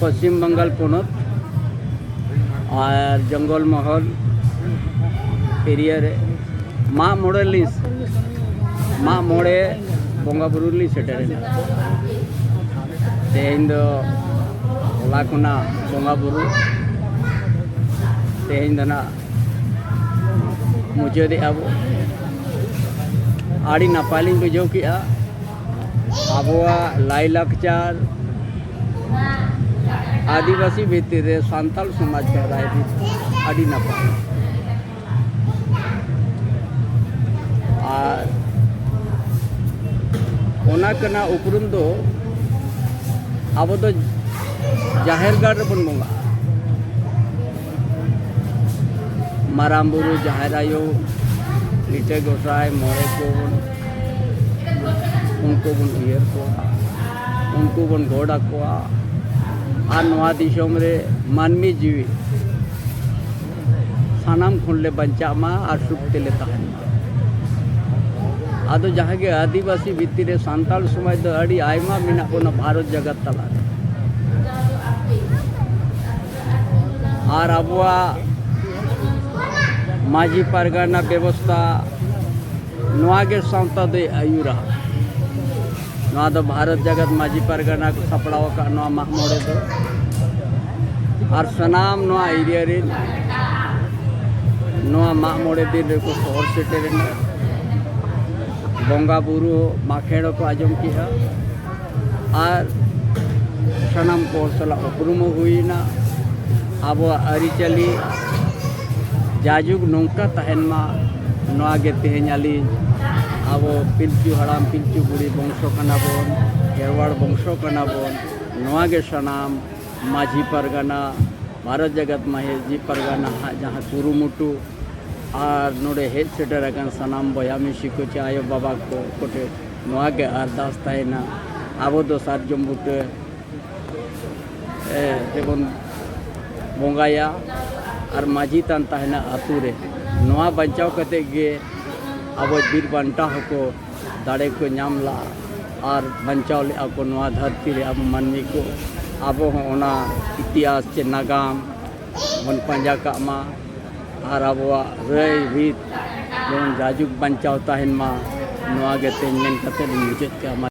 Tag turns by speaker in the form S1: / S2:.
S1: पश्चिम बंगाल पोनत और जंगल महल एरिया रे मा मोड़े लिस मा मोड़े बोंगा बुरु ली सेटेरेना तेहें दो होला खुना बोंगा बुरु तेहें दना मुझे दे अब आड़ी नापालिंग बुझो किया आबुआ लाई लाकचार आदिवासी भितर रे सांताल समाज का राय आड़ी नापाल और ओना कना उपरुम दो अब तो जाहिर गाड़ बन बोंगा माराम बुरु जाहिर आयो लिटे गोसाई मोरे को उनको बन उयर को उनको बन गोड़ा को आ नवा दिशों रे मानवी जीवी सानाम खुनले बंचा मा और सुख तेले तहन आदो जहाँ के आदिवासी भित्तिर रे सांताल समाज दो अड़ी आयमा मिना कोना भारत जगत तला और अबुआ माझी परगना व्यवस्था नवा के सावता दे आयुरा नवा दो भारत जगत माझी परगना को सपड़ाव का नवा मामोड़े दो और सनाम नवा एरिया रे नवा मामोड़े दिन रे को शहर सेटे रे बोंगा बुरु माखेड़ को आजम किया और सनाम को सला उपरुम हुईना अब अरिचली जाजुग नौका तहनमा नवा गे तेहेኛली अब पिलचु हड़ाम पिलचु बुढ़ी वंशो कना बोन खेरवाड़ वंशो कना बोन नवा गे सनाम माझी परगना भारत जगत माहेजी परगना जहाँ कुरुमुटु और नोड़े हेड सेटर अगन सनाम बया मिसी को आयो बाबा को कोटे नवा गे अरदास तहना अब दो सार्जम बुटे जेबन बोंगाया और माझी तान तहना आतु रे नवा बचाव कते गे अब बीर बांटा होको दाड़े को नामला और बचाव ले ako नवा धरती रे अब मानवी को अब होना इतिहास चे नागाम बन पंजा का मा और अब रई भीत जेमन जाजुक बचाव तहन मा नवा गे तेन कते मुचत के